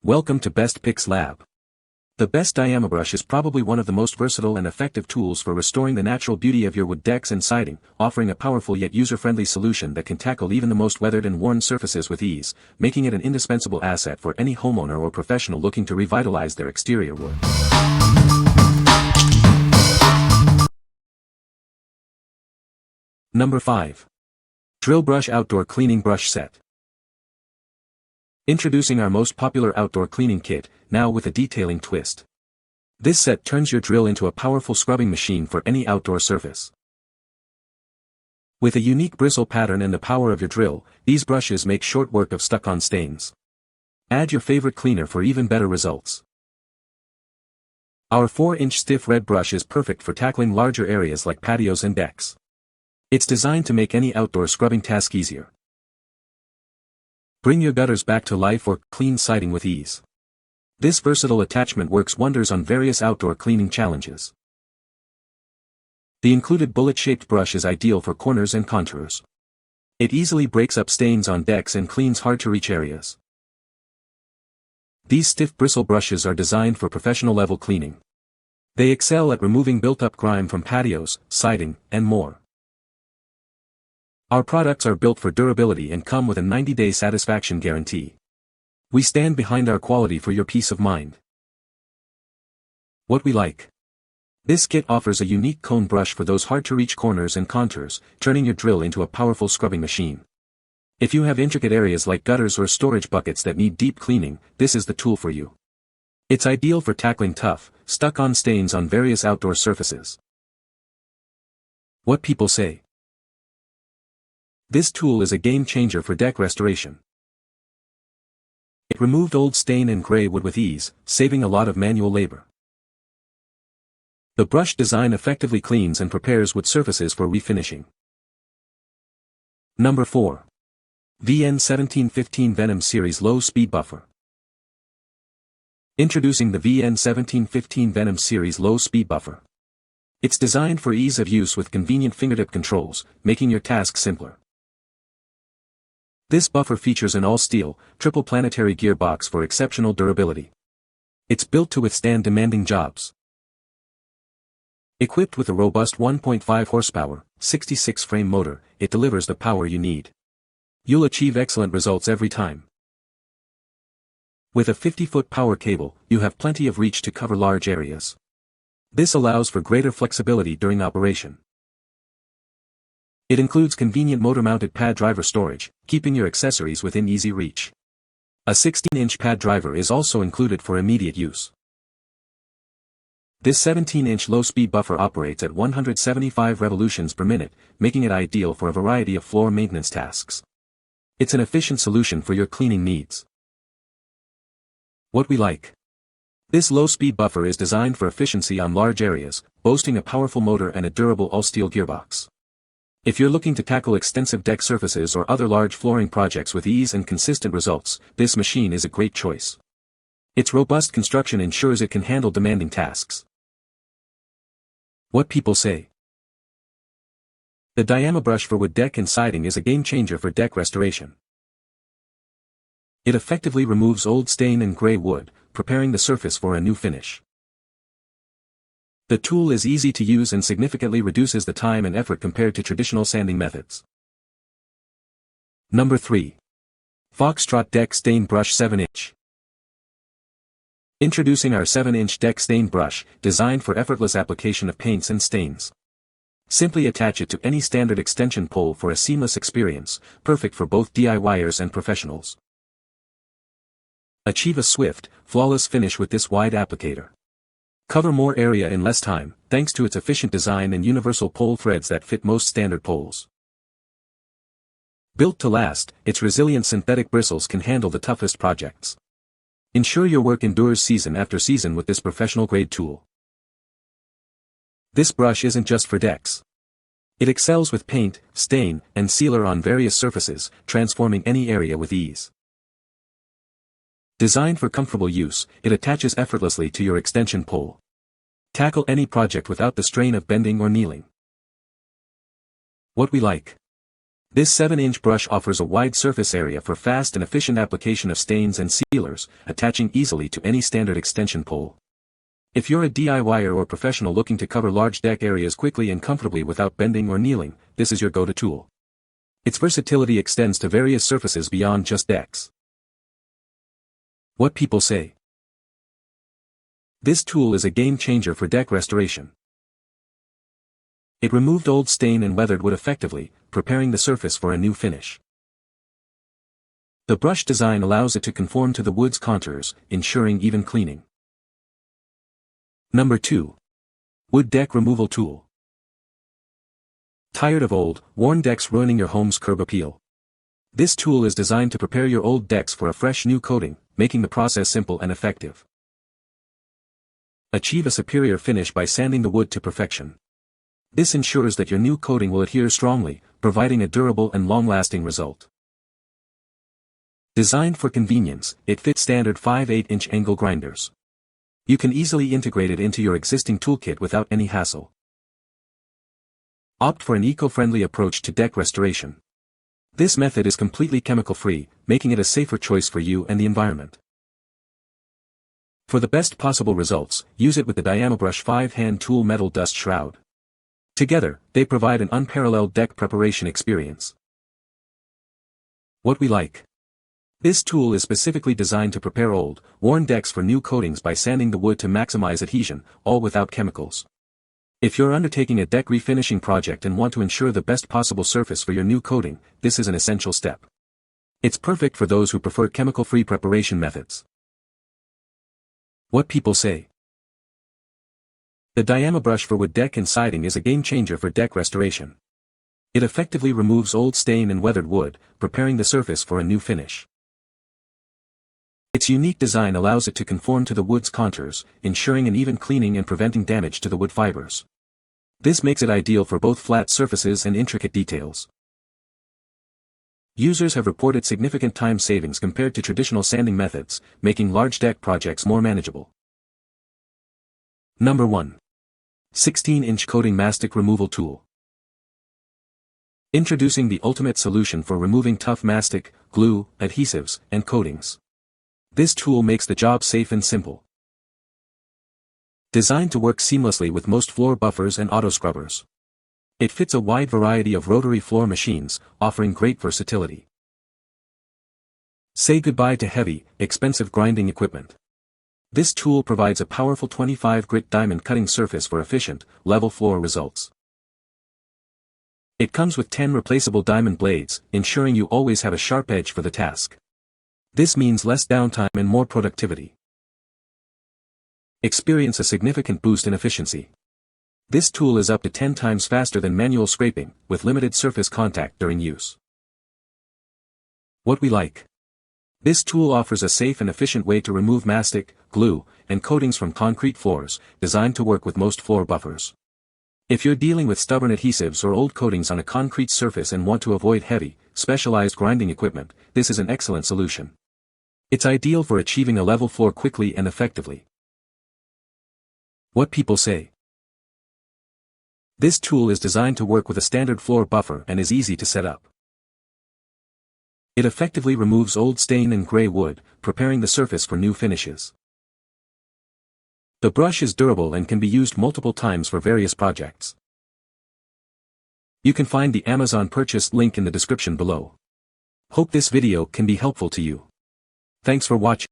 Welcome to Best Picks Lab. The best Diamabrush is probably one of the most versatile and effective tools for restoring the natural beauty of your wood decks and siding, offering a powerful yet user-friendly solution that can tackle even the most weathered and worn surfaces with ease, making it an indispensable asset for any homeowner or professional looking to revitalize their exterior wood. Number 5. Drillbrush Outdoor Cleaning Brush Set. Introducing our most popular outdoor cleaning kit, now with a detailing twist. This set turns your drill into a powerful scrubbing machine for any outdoor surface. With a unique bristle pattern and the power of your drill, these brushes make short work of stuck-on stains. Add your favorite cleaner for even better results. Our 4-inch stiff red brush is perfect for tackling larger areas like patios and decks. It's designed to make any outdoor scrubbing task easier. Bring your gutters back to life or clean siding with ease. This versatile attachment works wonders on various outdoor cleaning challenges. The included bullet-shaped brush is ideal for corners and contours. It easily breaks up stains on decks and cleans hard-to-reach areas. These stiff bristle brushes are designed for professional-level cleaning. They excel at removing built-up grime from patios, siding, and more. Our products are built for durability and come with a 90-day satisfaction guarantee. We stand behind our quality for your peace of mind. What we like. This kit offers a unique cone brush for those hard-to-reach corners and contours, turning your drill into a powerful scrubbing machine. If you have intricate areas like gutters or storage buckets that need deep cleaning, this is the tool for you. It's ideal for tackling tough, stuck-on stains on various outdoor surfaces. What people say. This tool is a game-changer for deck restoration. It removed old stain and gray wood with ease, saving a lot of manual labor. The brush design effectively cleans and prepares wood surfaces for refinishing. Number 4. VN1715 Venom Series Low Speed Buffer. Introducing the VN1715 Venom Series Low Speed Buffer. It's designed for ease of use with convenient fingertip controls, making your task simpler. This buffer features an all-steel, triple planetary gearbox for exceptional durability. It's built to withstand demanding jobs. Equipped with a robust 1.5 horsepower, 66-frame motor, it delivers the power you need. You'll achieve excellent results every time. With a 50-foot power cable, you have plenty of reach to cover large areas. This allows for greater flexibility during operation. It includes convenient motor-mounted pad driver storage, keeping your accessories within easy reach. A 16-inch pad driver is also included for immediate use. This 17-inch low-speed buffer operates at 175 revolutions per minute, making it ideal for a variety of floor maintenance tasks. It's an efficient solution for your cleaning needs. What we like. This low-speed buffer is designed for efficiency on large areas, boasting a powerful motor and a durable all-steel gearbox. If you're looking to tackle extensive deck surfaces or other large flooring projects with ease and consistent results, this machine is a great choice. Its robust construction ensures it can handle demanding tasks. What people say. The Diamabrush for wood deck and siding is a game-changer for deck restoration. It effectively removes old stain and gray wood, preparing the surface for a new finish. The tool is easy to use and significantly reduces the time and effort compared to traditional sanding methods. Number 3. Foxtrot Deck Stain Brush 7-inch. Introducing our 7-inch deck stain brush, designed for effortless application of paints and stains. Simply attach it to any standard extension pole for a seamless experience, perfect for both DIYers and professionals. Achieve a swift, flawless finish with this wide applicator. Cover more area in less time, thanks to its efficient design and universal pole threads that fit most standard poles. Built to last, its resilient synthetic bristles can handle the toughest projects. Ensure your work endures season after season with this professional-grade tool. This brush isn't just for decks. It excels with paint, stain, and sealer on various surfaces, transforming any area with ease. Designed for comfortable use, it attaches effortlessly to your extension pole. Tackle any project without the strain of bending or kneeling. What we like. This 7-inch brush offers a wide surface area for fast and efficient application of stains and sealers, attaching easily to any standard extension pole. If you're a DIYer or professional looking to cover large deck areas quickly and comfortably without bending or kneeling, this is your go-to tool. Its versatility extends to various surfaces beyond just decks. What people say. This tool is a game changer for deck restoration. It removed old stain and weathered wood effectively, preparing the surface for a new finish. The brush design allows it to conform to the wood's contours, ensuring even cleaning. Number 2. Wood Deck Removal Tool. Tired of old, worn decks ruining your home's curb appeal? This tool is designed to prepare your old decks for a fresh new coating, making the process simple and effective. Achieve a superior finish by sanding the wood to perfection. This ensures that your new coating will adhere strongly, providing a durable and long-lasting result. Designed for convenience, it fits standard 5/8-inch angle grinders. You can easily integrate it into your existing toolkit without any hassle. Opt for an eco-friendly approach to deck restoration. This method is completely chemical-free, making it a safer choice for you and the environment. For the best possible results, use it with the Diamabrush 5-hand tool metal dust shroud. Together, they provide an unparalleled deck preparation experience. What we like. This tool is specifically designed to prepare old, worn decks for new coatings by sanding the wood to maximize adhesion, all without chemicals. If you're undertaking a deck refinishing project and want to ensure the best possible surface for your new coating, this is an essential step. It's perfect for those who prefer chemical-free preparation methods. What people say. The Diamabrush for wood deck and siding is a game-changer for deck restoration. It effectively removes old stain and weathered wood, preparing the surface for a new finish. Its unique design allows it to conform to the wood's contours, ensuring an even cleaning and preventing damage to the wood fibers. This makes it ideal for both flat surfaces and intricate details. Users have reported significant time savings compared to traditional sanding methods, making large deck projects more manageable. Number 1. 16-inch Coating Mastic Removal Tool. Introducing the ultimate solution for removing tough mastic, glue, adhesives, and coatings. This tool makes the job safe and simple. Designed to work seamlessly with most floor buffers and auto scrubbers. It fits a wide variety of rotary floor machines, offering great versatility. Say goodbye to heavy, expensive grinding equipment. This tool provides a powerful 25-grit diamond cutting surface for efficient, level floor results. It comes with 10 replaceable diamond blades, ensuring you always have a sharp edge for the task. This means less downtime and more productivity. Experience a significant boost in efficiency. This tool is up to 10 times faster than manual scraping, with limited surface contact during use. What we like. This tool offers a safe and efficient way to remove mastic, glue, and coatings from concrete floors, designed to work with most floor buffers. If you're dealing with stubborn adhesives or old coatings on a concrete surface and want to avoid heavy, specialized grinding equipment, this is an excellent solution. It's ideal for achieving a level floor quickly and effectively. What people say. This tool is designed to work with a standard floor buffer and is easy to set up. It effectively removes old stain and gray wood, preparing the surface for new finishes. The brush is durable and can be used multiple times for various projects. You can find the Amazon purchase link in the description below. Hope this video can be helpful to you. Thanks for watching.